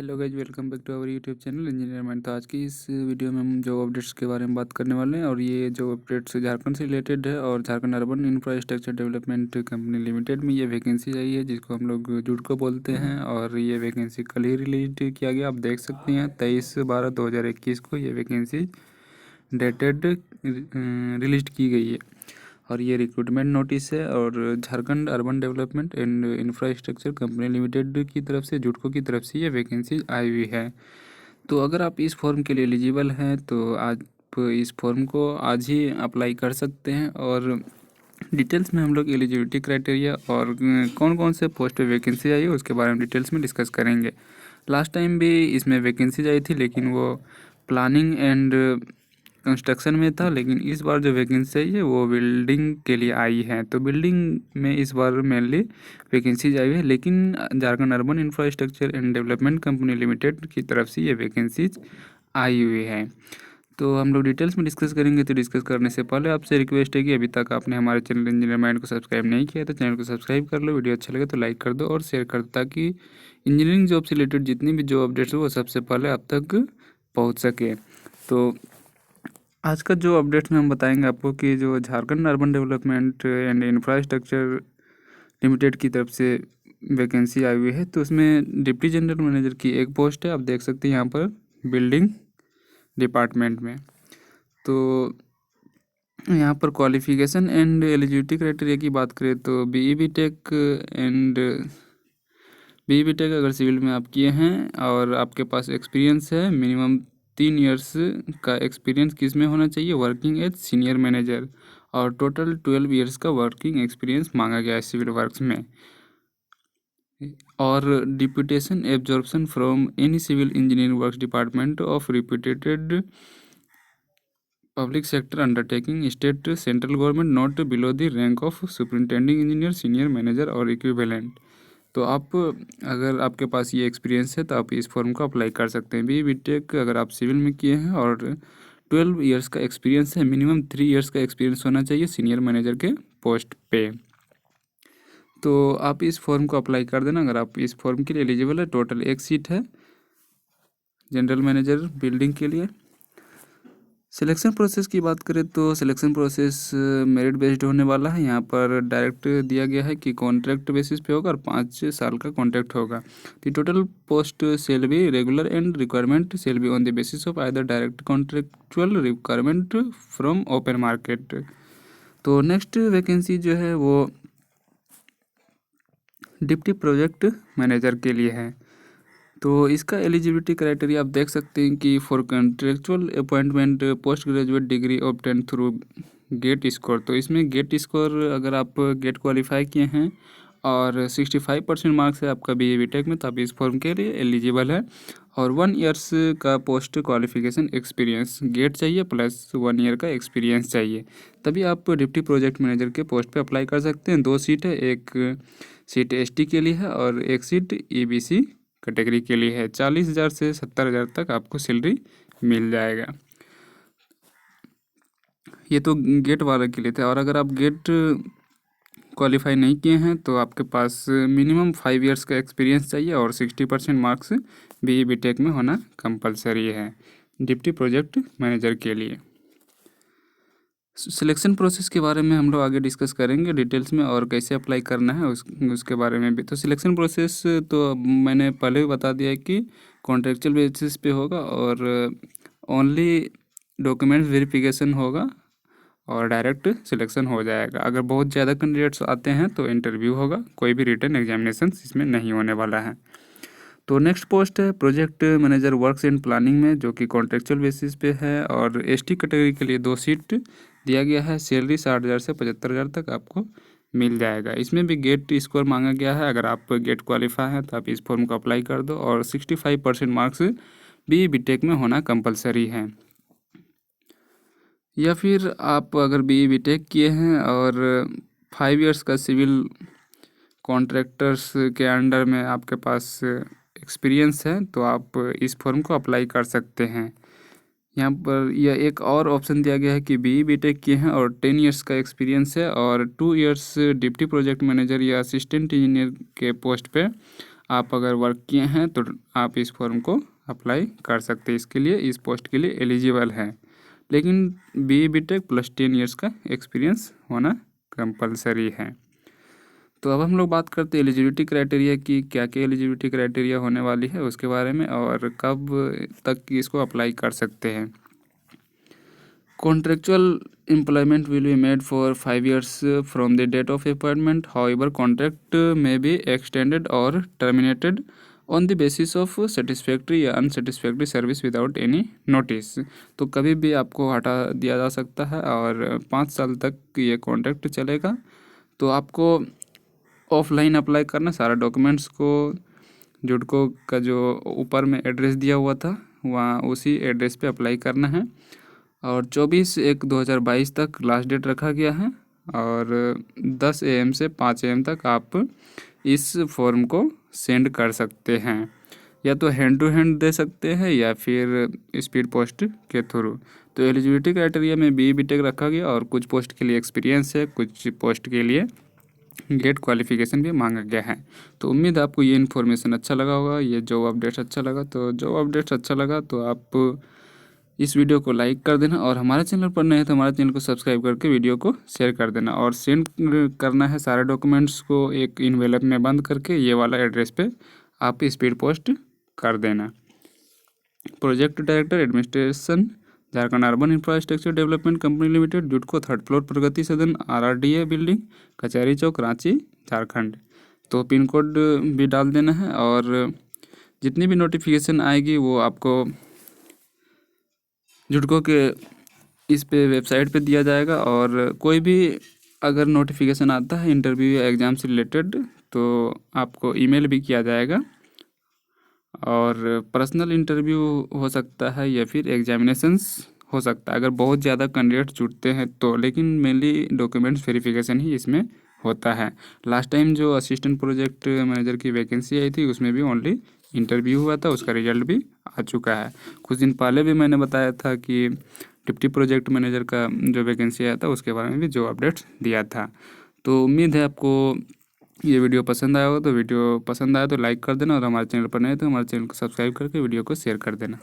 Hello guys, welcome back to our YouTube channel engineer mind. तो आज की इस वीडियो में हम जॉब अपडेट्स के बारे में बात करने वाले हैं और ये जॉब अपडेट्स झारखंड से रिलेटेड है। और Jharkhand urban infrastructure development company limited में ये वैकेंसी आई है जिसको हम लोग जुडको बोलते हैं। और ये वैकेंसी कल ही रिलीज किया गया, आप देख सकते हैं 23/12/2021 को ये वैकेंसी डेटेड रिलीज की गई है। और ये रिक्रूटमेंट नोटिस है और Jharkhand urban development and infrastructure company limited की तरफ से, जुडको की तरफ से ये वैकेंसी आई हुई है। तो अगर आप इस फॉर्म के लिए एलिजिबल हैं तो आज इस फॉर्म को आज ही अप्लाई कर सकते हैं। और डिटेल्स में हम लोग एलिजिबिलिटी क्राइटेरिया और कौन कौन से पोस्ट पे वैकेंसी आई है उसके बारे में डिटेल्स में डिस्कस करेंगे। लास्ट टाइम भी इसमें वैकेंसीज आई थी लेकिन वो प्लानिंग एंड कंस्ट्रक्शन में था, लेकिन इस बार जो वैकेंसी आई है वो बिल्डिंग के लिए आई है। तो बिल्डिंग में इस बार मेनली वैकेंसीज आई है, लेकिन Jharkhand urban infrastructure and development company limited की तरफ से ये वैकेंसीज आई हुई है। तो हम लोग डिटेल्स में डिस्कस करेंगे। तो डिस्कस करने से पहले आपसे रिक्वेस्ट है कि अभी तक आपने हमारे चैनल इंजीनियर माइंड को सब्सक्राइब नहीं किया तो चैनल को सब्सक्राइब कर लो, वीडियो अच्छा लगे तो लाइक कर दो और शेयर कर दो, ताकि इंजीनियरिंग जॉब से रिलेटेड जितनी भी जॉब अपडेट्स हो वो सबसे पहले आप तक पहुँच सके। तो आज का जो अपडेट्स में हम बताएंगे आपको कि जो Jharkhand urban development and infrastructure limited की तरफ से वैकेंसी आई हुई है। तो उसमें डिप्टी जनरल मैनेजर की एक पोस्ट है, आप देख सकते हैं यहाँ पर बिल्डिंग डिपार्टमेंट में। तो यहाँ पर क्वालिफिकेशन एंड एलिजिबिलिटी क्राइटेरिया की बात करें तो BE BTech and BE BTech अगर सिविल में आप किए हैं और आपके पास एक्सपीरियंस है, मिनिमम 3 इयर्स का एक्सपीरियंस किस में होना चाहिए, वर्किंग एज सीनियर मैनेजर, और टोटल 12 इयर्स का वर्किंग एक्सपीरियंस मांगा गया है सिविल वर्क्स में। और deputation absorption from any civil engineering works department of reputed public sector undertaking state central government not below the rank of superintending engineer senior manager और equivalent. तो आप अगर आपके पास ये एक्सपीरियंस है तो आप इस फॉर्म को अप्लाई कर सकते हैं। BE BTech अगर आप सिविल में किए हैं और 12 इयर्स का एक्सपीरियंस है, मिनिमम 3 इयर्स का एक्सपीरियंस होना चाहिए सीनियर मैनेजर के पोस्ट पे। तो आप इस फॉर्म को अप्लाई कर देना अगर आप इस फॉर्म के लिए एलिजिबल है। टोटल 1 सीट है जनरल मैनेजर बिल्डिंग के लिए। सिलेक्शन प्रोसेस की बात करें तो सिलेक्शन प्रोसेस मेरिट बेस्ड होने वाला है। यहाँ पर डायरेक्ट दिया गया है कि कॉन्ट्रैक्ट बेसिस पे होगा और 5 साल का कॉन्ट्रैक्ट होगा। The total post shall be regular and requirement shall be on the basis of either direct contractual requirement from open market. तो नेक्स्ट वैकेंसी जो है वो डिप्टी प्रोजेक्ट मैनेजर के लिए है। तो इसका एलिजिबिलिटी क्राइटेरिया आप देख सकते हैं कि for contractual appointment post graduate degree obtain through GATE score. तो इसमें गेट स्कोर अगर आप गेट क्वालिफाई किए हैं और 65% मार्क्स है आपका BE BTech में तो आप इस फॉर्म के लिए एलिजिबल है। और 1 ईयर्स का पोस्ट क्वालिफिकेशन एक्सपीरियंस गेट चाहिए प्लस 1 ईयर का एक्सपीरियंस चाहिए, तभी आप डिप्टी प्रोजेक्ट मैनेजर के पोस्ट पे अप्लाई कर सकते हैं। 2 सीट है, एक सीट ST के लिए है और एक सीट EBC कैटेगरी के लिए है। 40,000 से 70,000 तक आपको सैलरी मिल जाएगा। ये तो गेट वाले के लिए थे। और अगर आप गेट क्वालिफाई नहीं किए हैं तो आपके पास मिनिमम 5 इयर्स का एक्सपीरियंस चाहिए और 60% मार्क्स BE BTech में होना कंपलसरी है डिप्टी प्रोजेक्ट मैनेजर के लिए। सिलेक्शन प्रोसेस के बारे में हम लोग आगे डिस्कस करेंगे डिटेल्स में, और कैसे अप्लाई करना है उसके बारे में भी। तो सिलेक्शन प्रोसेस तो मैंने पहले भी बता दिया है कि कॉन्ट्रेक्चुअल बेसिस पे होगा और ओनली डॉक्यूमेंट्स वेरिफिकेशन होगा और डायरेक्ट सिलेक्शन हो जाएगा। अगर बहुत ज़्यादा कैंडिडेट्स आते हैं तो इंटरव्यू होगा, कोई भी रिटन एग्जामिनेशन इसमें नहीं होने वाला है। तो नेक्स्ट पोस्ट है project manager works and planning में, जो कि कॉन्ट्रेक्चुअल बेसिस पे है और ST कैटेगरी के लिए 2 सीट दिया गया है। सैलरी 60,000 से 75,000 तक आपको मिल जाएगा। इसमें भी गेट स्कोर मांगा गया है। अगर आप गेट क्वालिफाई हैं तो आप इस फॉर्म को अप्लाई कर दो और 65% मार्क्स BE BTech में होना कंपलसरी है। या फिर आप अगर BE BTech किए हैं और 5 इयर्स का सिविल कॉन्ट्रैक्टर्स के अंडर में आपके पास एक्सपीरियंस है तो आप इस फॉर्म को अप्लाई कर सकते हैं। यहाँ पर यह एक और ऑप्शन दिया गया है कि BE BTech किए हैं और 10 इयर्स का एक्सपीरियंस है और 2 इयर्स डिप्टी प्रोजेक्ट मैनेजर या असिस्टेंट इंजीनियर के पोस्ट पे आप अगर वर्क किए हैं तो आप इस फॉर्म को अप्लाई कर सकते हैं, इसके लिए इस पोस्ट के लिए एलिजिबल है। लेकिन BE/BTech + 10 ईयर्स का एक्सपीरियंस होना कंपलसरी है। तो अब हम लोग बात करते हैं एलिजिबिलिटी क्राइटेरिया की, क्या क्या एलिजिबिलिटी क्राइटेरिया होने वाली है उसके बारे में, और कब तक इसको अप्लाई कर सकते हैं। Contractual employment will be made for 5 years from the date of appointment. However, contract may be extended or terminated on the basis of satisfactory या unsatisfactory service without any notice. तो कभी भी आपको हटा दिया जा सकता है और 5 साल तक ये कॉन्ट्रैक्ट चलेगा। तो आपको ऑफलाइन अप्लाई करना, सारा डॉक्यूमेंट्स को जुडको का जो ऊपर में एड्रेस दिया हुआ था वहाँ उसी एड्रेस पे अप्लाई करना है, और 24/1/2022 तक लास्ट डेट रखा गया है, और 10 AM से 5 AM तक आप इस फॉर्म को सेंड कर सकते हैं, या तो हैंड टू हैंड दे सकते हैं या फिर स्पीड पोस्ट के थ्रू। तो एलिजिबिलिटी क्राइटेरिया में BE/BTech रखा गया, और कुछ पोस्ट के लिए एक्सपीरियंस है, कुछ पोस्ट के लिए गेट क्वालिफिकेशन भी मांगा गया है। तो उम्मीद है आपको ये इन्फॉर्मेशन अच्छा लगा होगा, ये जॉब अपडेट्स अच्छा लगा। तो जॉब अपडेट्स अच्छा लगा तो आप इस वीडियो को लाइक कर देना, और हमारे चैनल पर नए हैं तो हमारे चैनल को सब्सक्राइब करके वीडियो को शेयर कर देना, और सेंड करना है सारे डॉक्यूमेंट्स को एक इन्वेलप में बंद करके ये वाला एड्रेस पे आप स्पीड पोस्ट कर देना। Project director administration, Jharkhand urban infrastructure development company limited, JUDCO 3rd floor, Pragati Sadan, RRDA building, कचहरी चौक, रांची, झारखंड। तो पिन कोड भी डाल देना है, और जितनी भी नोटिफिकेशन आएगी वो आपको जुडको के इस पे वेबसाइट पे दिया जाएगा। और कोई भी अगर नोटिफिकेशन आता है इंटरव्यू या एग्ज़ाम से रिलेटेड तो आपको ईमेल भी किया जाएगा, और पर्सनल इंटरव्यू हो सकता है या फिर एग्जामिनेशंस हो सकता है अगर बहुत ज़्यादा कैंडिडेट जुटते हैं तो, लेकिन मेनली डॉक्यूमेंट्स वेरिफिकेशन ही इसमें होता है। लास्ट टाइम जो असिस्टेंट प्रोजेक्ट मैनेजर की वैकेंसी आई थी उसमें भी ओनली इंटरव्यू हुआ था, उसका रिजल्ट भी आ चुका है। कुछ दिन पहले भी मैंने बताया था कि डिप्टी प्रोजेक्ट मैनेजर का जो वैकेंसी आया था उसके बारे में भी जो अपडेट्स दिया था। तो उम्मीद है आपको ये वीडियो पसंद आया होगा। तो वीडियो पसंद आया तो लाइक कर देना, और हमारे चैनल पर नए तो हमारे चैनल को सब्सक्राइब करके वीडियो को शेयर कर देना।